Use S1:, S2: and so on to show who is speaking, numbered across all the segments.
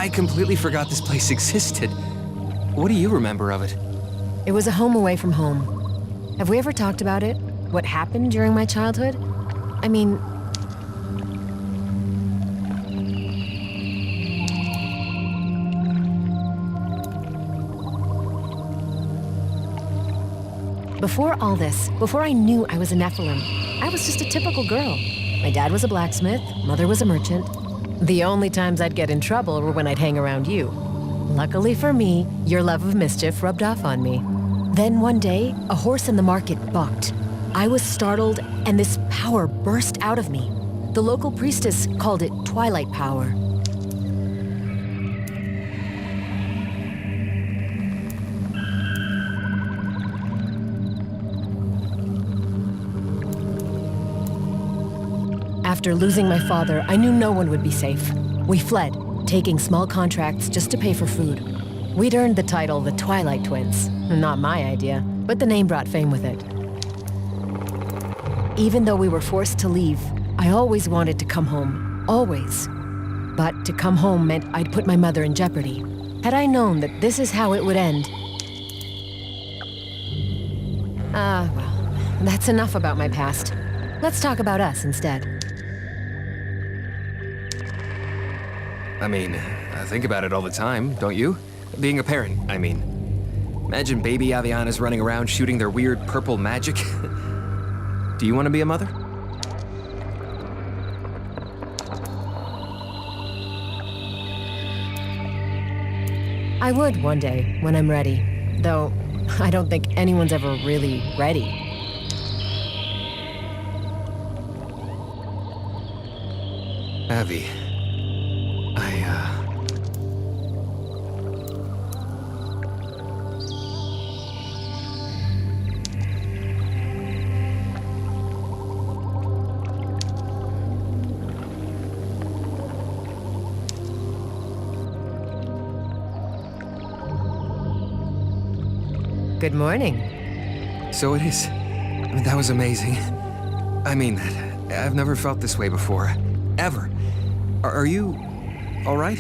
S1: I completely forgot this place existed. What do you remember of it?
S2: It was a home away from home. Have we ever talked about it? What happened during my childhood? I mean... Before all this, before I knew I was a Nephilim, I was just a typical girl. My dad was a blacksmith, mother was a merchant. The only times I'd get in trouble were when I'd hang around you. Luckily for me, your love of mischief rubbed off on me. Then one day, a horse in the market bucked. I was startled, and this power burst out of me. The local priestess called it twilight power. After losing my father, I knew no one would be safe. We fled, taking small contracts just to pay for food. We'd earned the title the Twilight Twins. Not my idea, but the name brought fame with it. Even though we were forced to leave, I always wanted to come home. Always. But to come home meant I'd put my mother in jeopardy. Had I known that this is how it would end... well, that's enough about my past. Let's talk about us instead.
S1: I mean, I think about it all the time, don't you? Being a parent, I mean. Imagine baby Avianas running around shooting their weird purple magic. Do you want to be a mother?
S2: I would one day, when I'm ready. Though, I don't think anyone's ever really ready.
S1: Abby.
S2: Good morning.
S1: So it is. I mean, that was amazing. I mean that. I've never felt this way before. Ever. Are you all right?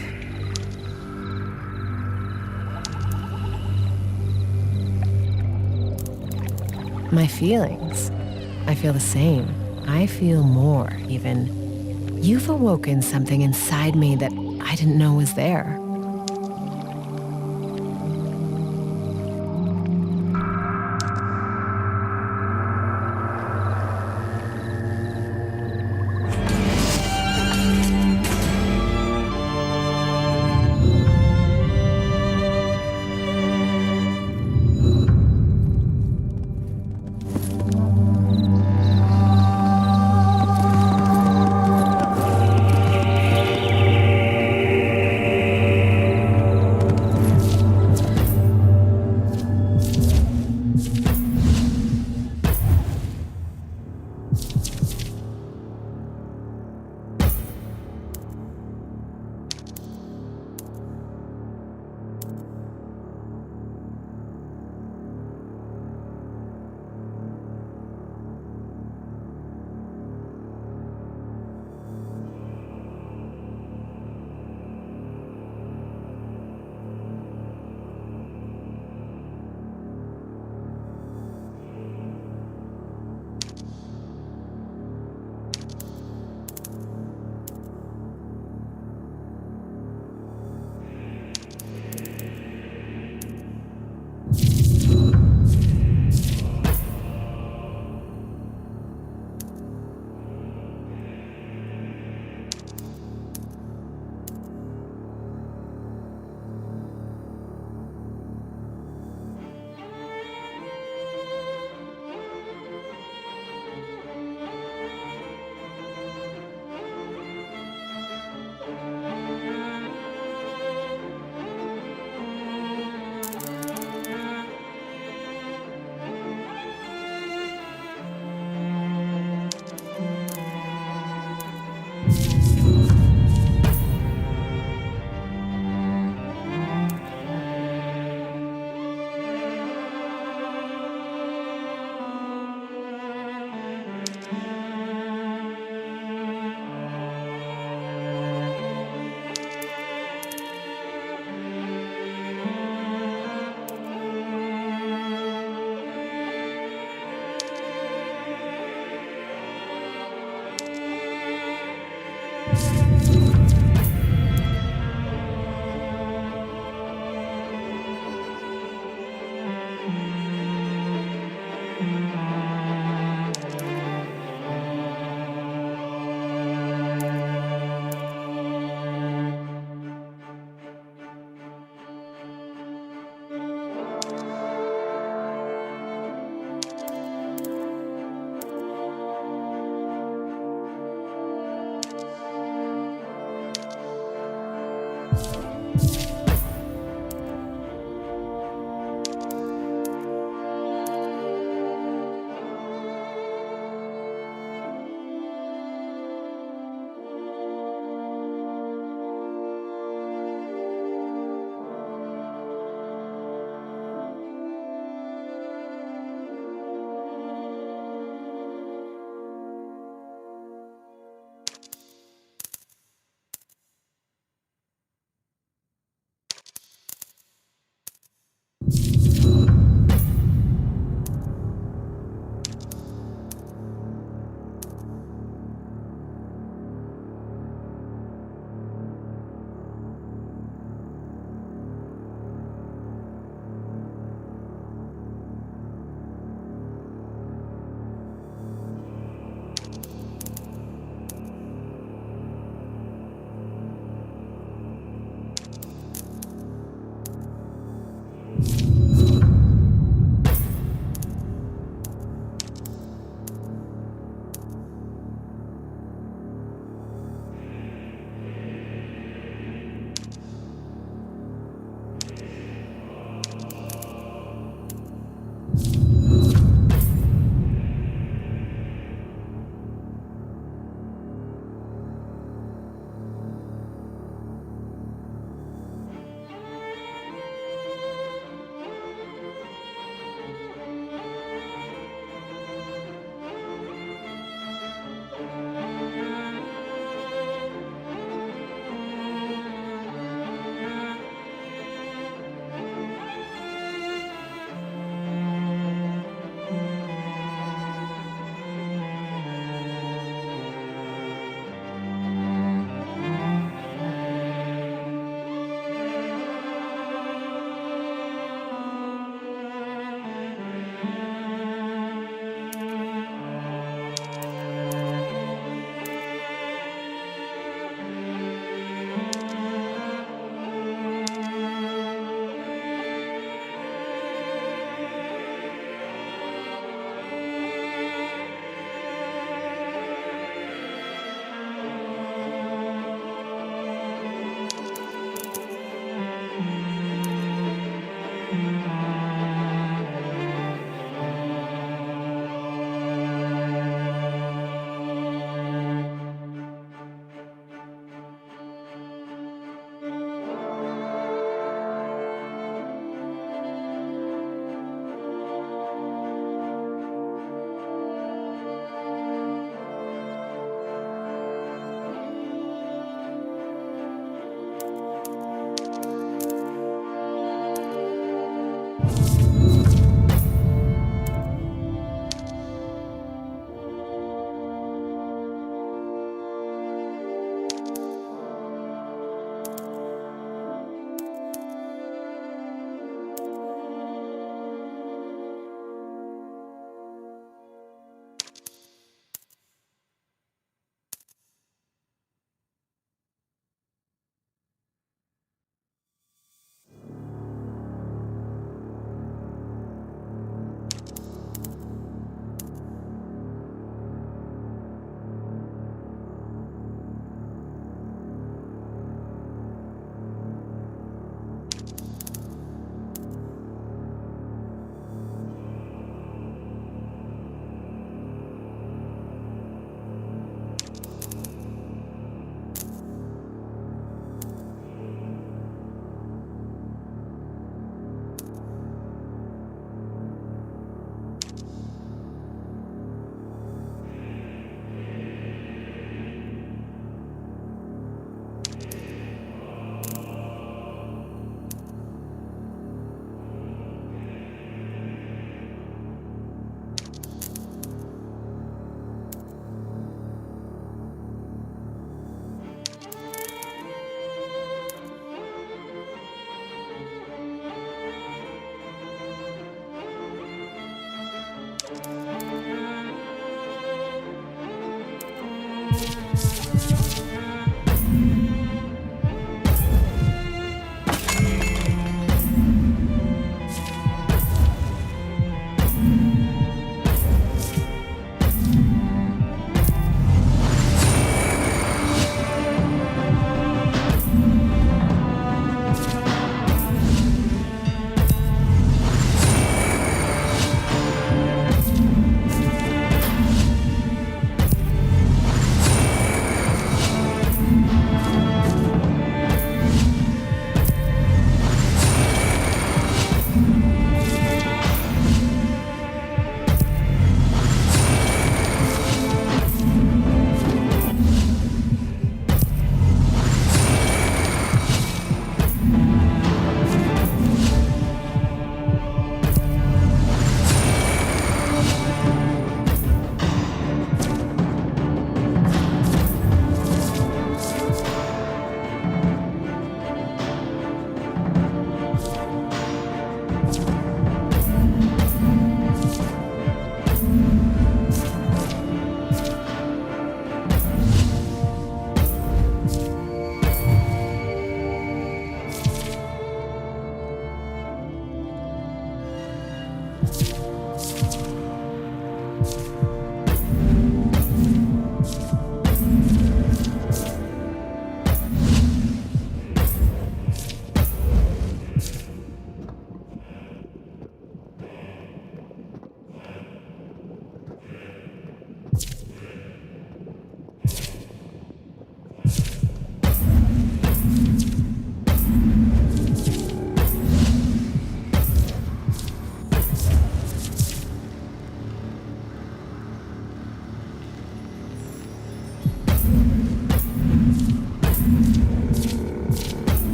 S2: My feelings. I feel the same. I feel more, even. You've awoken something inside me that I didn't know was there.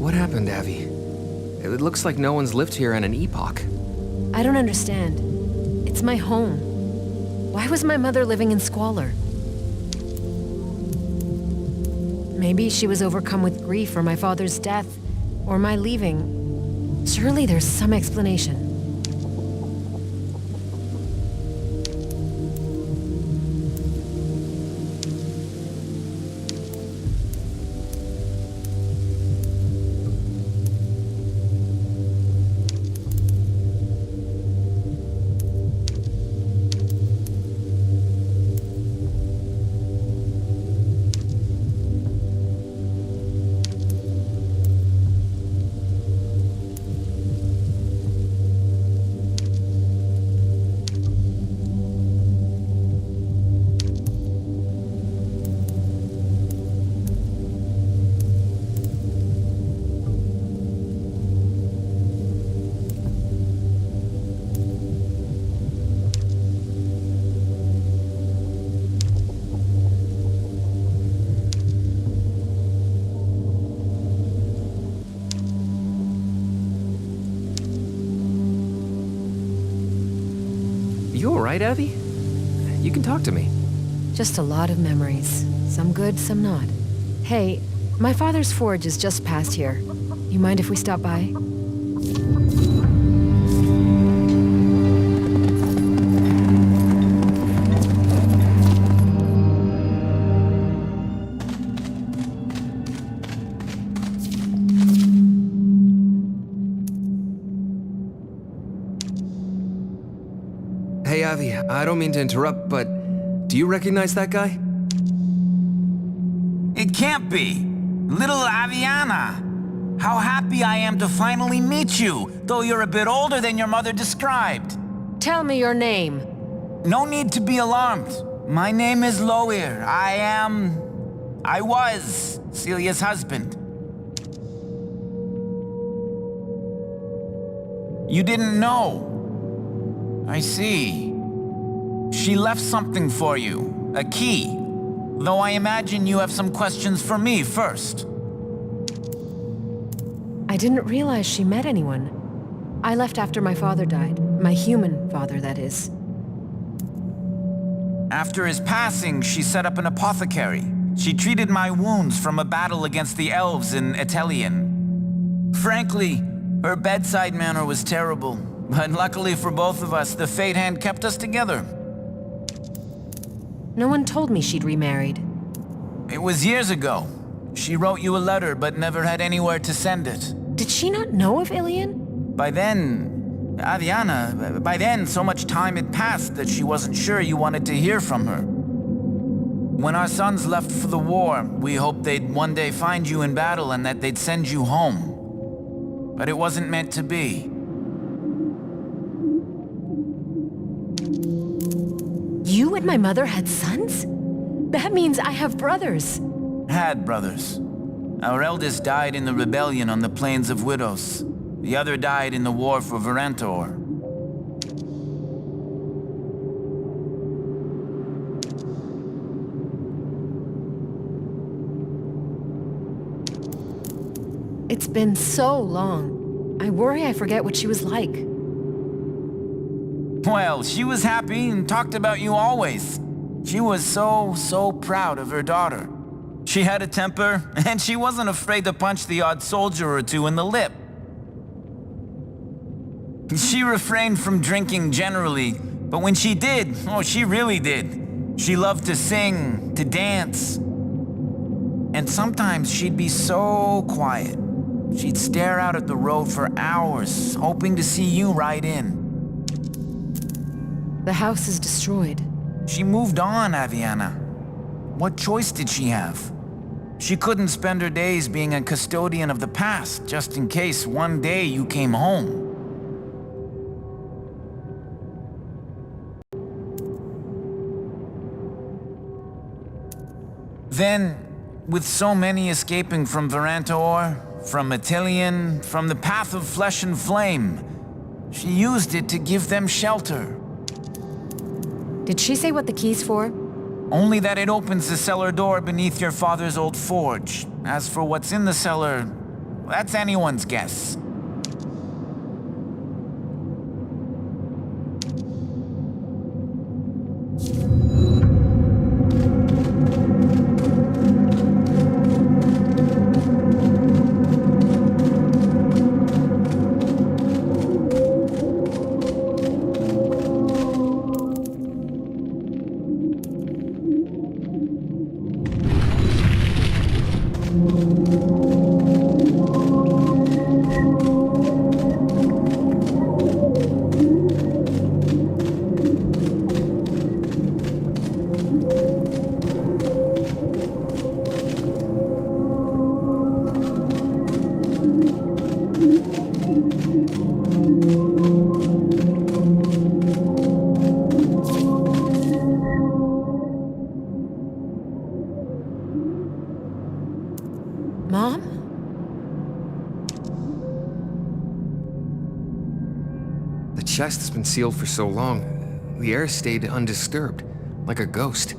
S1: What happened, Abby? It looks like no one's lived here in an epoch.
S2: I don't understand. It's my home. Why was my mother living in squalor? Maybe she was overcome with grief for my father's death, or my leaving. Surely there's some explanation.
S1: You all right, Abby? You can talk to me.
S2: Just a lot of memories. Some good, some not. Hey, my father's forge is just past here. You mind if we stop by?
S1: Hey, Avi, I don't mean to interrupt, but do you recognize that guy?
S3: It can't be. Little Aviana. How happy I am to finally meet you, though you're a bit older than your mother described.
S2: Tell me your name.
S3: No need to be alarmed. My name is Loir. I was Celia's husband. You didn't know. I see. She left something for you, a key. Though I imagine you have some questions for me first.
S2: I didn't realize she met anyone. I left after my father died. My human father, that is.
S3: After his passing, she set up an apothecary. She treated my wounds from a battle against the elves in Etelian. Frankly, her bedside manner was terrible, but luckily for both of us, the fate hand kept us together.
S2: No one told me she'd remarried.
S3: It was years ago. She wrote you a letter, but never had anywhere to send it.
S2: Did she not know of Ilian?
S3: By then, so much time had passed that she wasn't sure you wanted to hear from her. When our sons left for the war, we hoped they'd one day find you in battle and that they'd send you home. But it wasn't meant to be.
S2: You and my mother had sons? That means I have brothers.
S3: Had brothers. Our eldest died in the rebellion on the Plains of Widows. The other died in the war for Varantor.
S2: It's been so long. I worry I forget what she was like.
S3: Well, she was happy and talked about you always. She was so proud of her daughter. She had a temper, and she wasn't afraid to punch the odd soldier or two in the lip. She refrained from drinking generally, but when she did, oh, she really did. She loved to sing, to dance. And sometimes she'd be so quiet. She'd stare out at the road for hours, hoping to see you ride in.
S2: The house is destroyed.
S3: She moved on, Aviana. What choice did she have? She couldn't spend her days being a custodian of the past, just in case one day you came home. Then, with so many escaping from Varantor, from Etelian, from the path of flesh and flame, she used it to give them shelter.
S2: Did she say what the key's for?
S3: Only that it opens the cellar door beneath your father's old forge. As for what's in the cellar, that's anyone's guess.
S2: Mom?
S1: The chest has been sealed for so long, the air stayed undisturbed, like a ghost.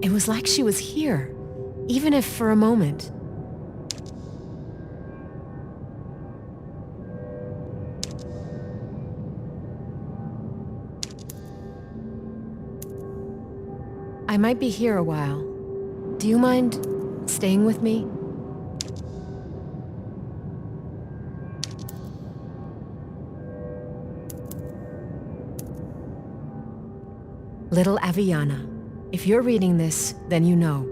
S2: It was like she was here, even if for a moment. I might be here a while. Do you mind staying with me? Little Aviana, if you're reading this, then you know.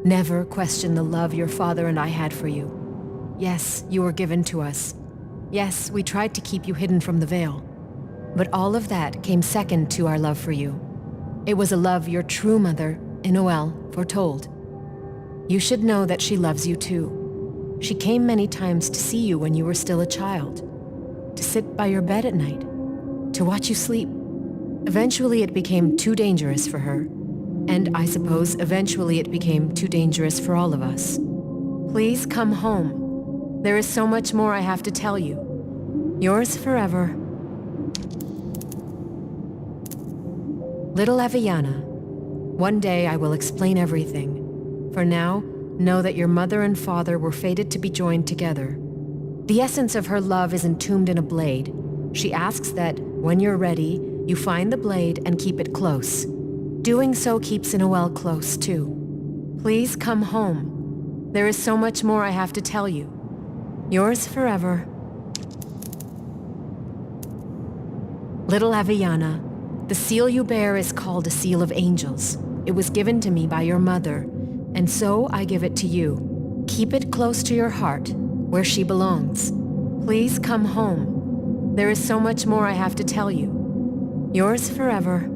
S2: Never question the love your father and I had for you. Yes, you were given to us. Yes, we tried to keep you hidden from the veil. But all of that came second to our love for you. It was a love your true mother, Noel, foretold. You should know that she loves you too. She came many times to see you when you were still a child, to sit by your bed at night, to watch you sleep. Eventually it became too dangerous for her, and I suppose eventually it became too dangerous for all of us. Please come home. There is so much more I have to tell you. Yours forever, Little Aviana. One day I will explain everything. For now, know that your mother and father were fated to be joined together. The essence of her love is entombed in a blade. She asks that, when you're ready, you find the blade and keep it close. Doing so keeps Noel close, too. Please come home. There is so much more I have to tell you. Yours forever, Little Aviana. The seal you bear is called a seal of angels. It was given to me by your mother, and so I give it to you. Keep it close to your heart, where she belongs. Please come home. There is so much more I have to tell you. Yours forever,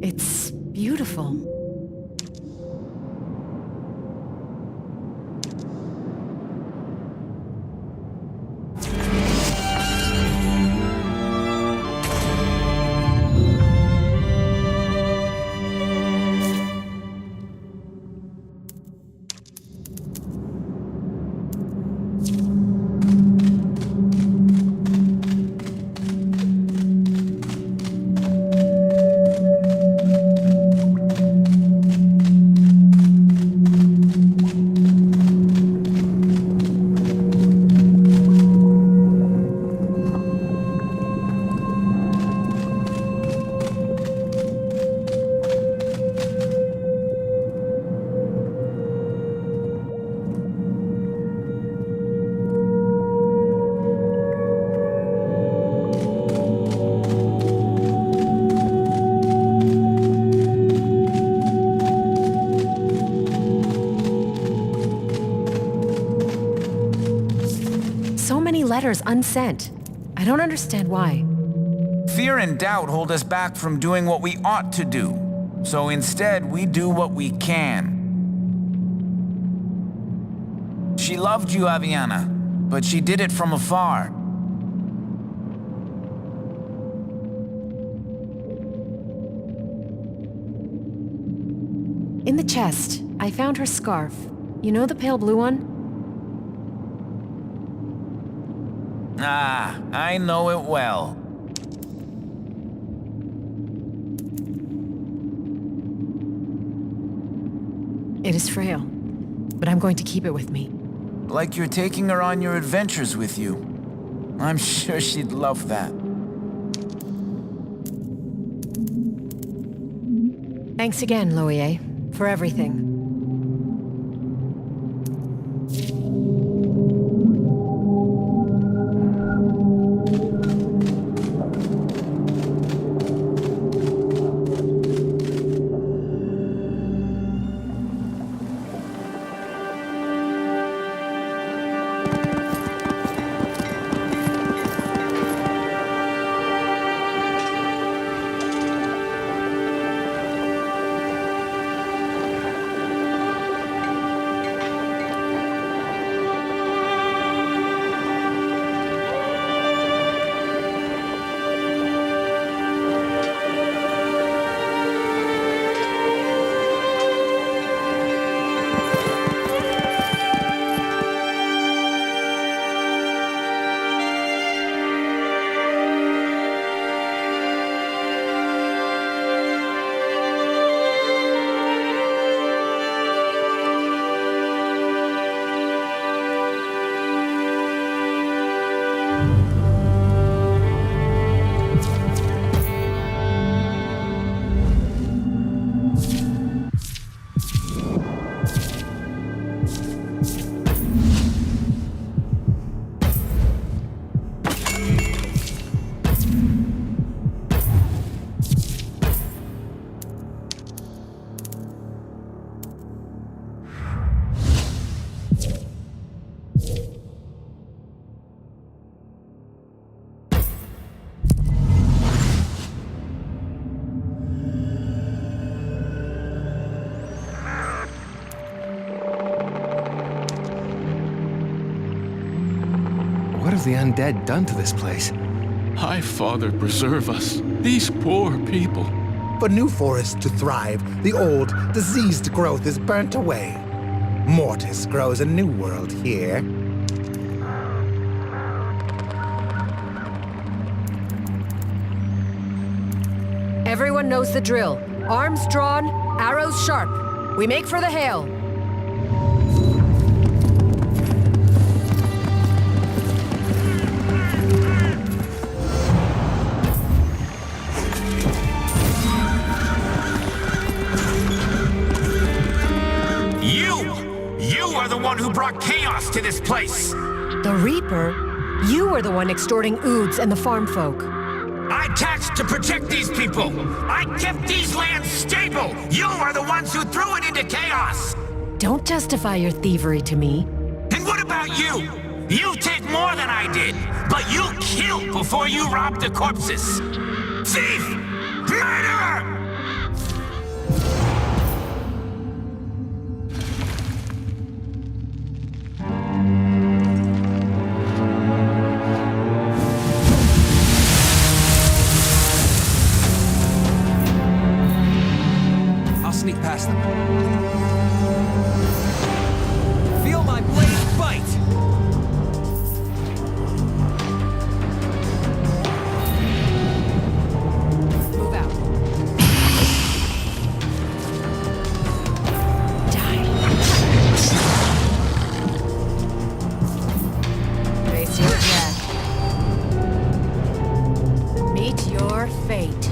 S2: It's beautiful. So many letters unsent. I don't understand why.
S3: Fear and doubt hold us back from doing what we ought to do. So instead, we do what we can. She loved you, Aviana, but she did it from afar.
S2: In the chest, I found her scarf. You know the pale blue one?
S3: Ah, I know it well.
S2: It is frail, but I'm going to keep it with me.
S3: Like you're taking her on your adventures with you. I'm sure she'd love that.
S2: Thanks again, Loie, for everything.
S1: What have the undead done to this place?
S4: High Father, preserve us. These poor people.
S5: For new forests to thrive, the old, diseased growth is burnt away. Mortis grows a new world here.
S2: Everyone knows the drill. Arms drawn, arrows sharp. We make for the hail.
S3: You are the one who brought chaos to this place!
S2: The Reaper? You were the one extorting Oods and the farm folk.
S3: I taxed to protect these people! I kept these lands stable! You are the ones who threw it into chaos!
S2: Don't justify your thievery to me.
S3: And what about you? You take more than I did, but you killed before you robbed the corpses! Thief! Murderer!
S1: Sneak past them. Feel my blade bite!
S2: Move out. Die. Face your death. Meet your fate.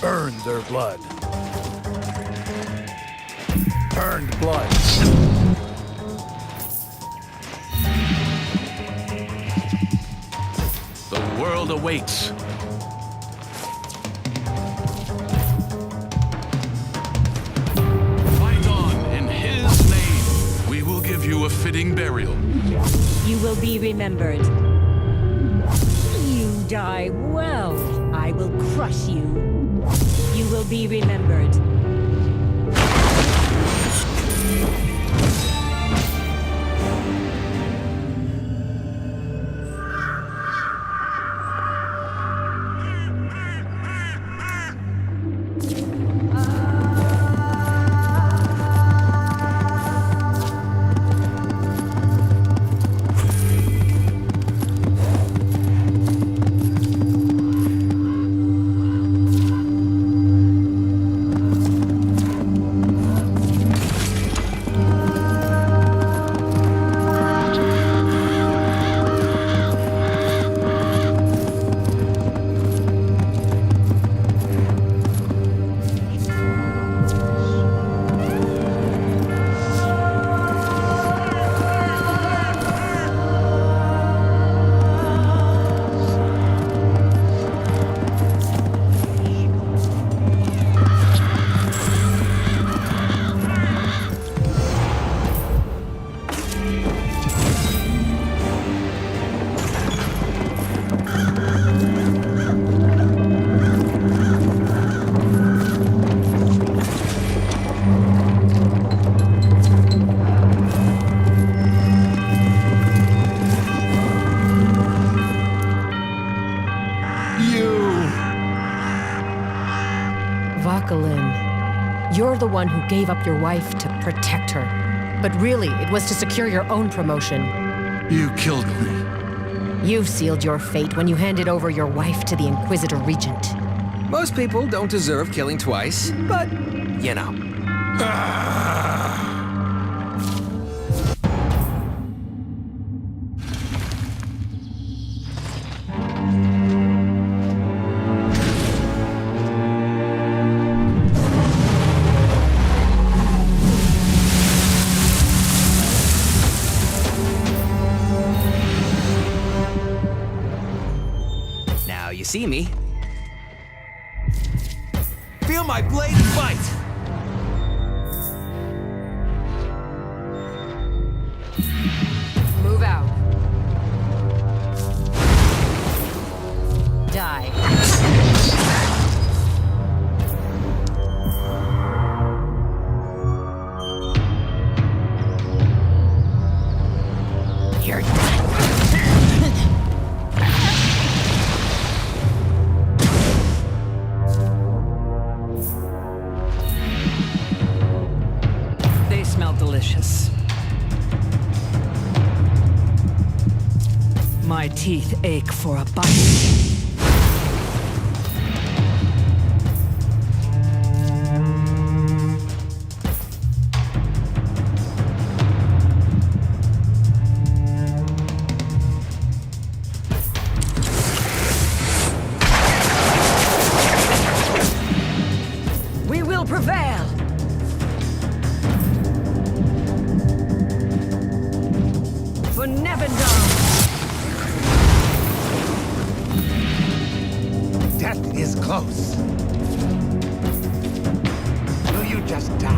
S5: Earn their blood. Earned blood.
S4: The world awaits. Fight on in his name. We will give you a fitting burial.
S6: You will be remembered. You die well. I will crush you. You will be remembered.
S4: You!
S2: Vakalin, you're the one who gave up your wife to protect her. But really, it was to secure your own promotion.
S4: You killed me.
S2: You've sealed your fate when you handed over your wife to the Inquisitor Regent.
S1: Most people don't deserve killing twice, but, you know. Now you see me. Feel my blade bite!
S2: Move out. Die. You're done.
S7: They smell delicious. My teeth ache for a bite. We will prevail! For Nevendar!
S5: Death is close. Will you just die?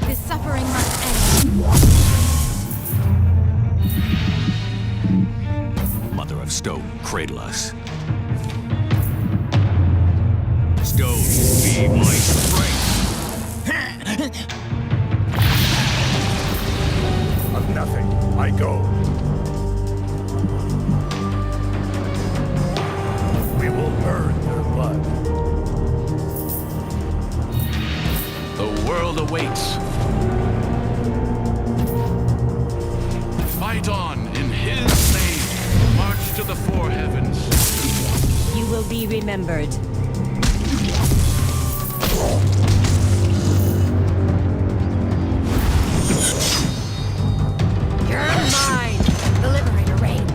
S8: This suffering must end.
S9: Mother of Stone, cradle us. Stone, be my strength.
S5: Of nothing, I go. We will burn their blood.
S4: The world awaits. Fight on in his name. March to the four heavens.
S6: You will be remembered.
S2: You're mine! The Liberator reigns.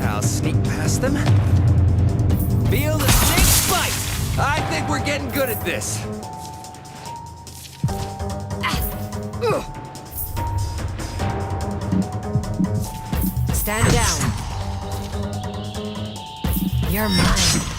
S1: I'll sneak past them. Feel the snake bite! I think we're getting good at this.
S2: Stand down. You're mine.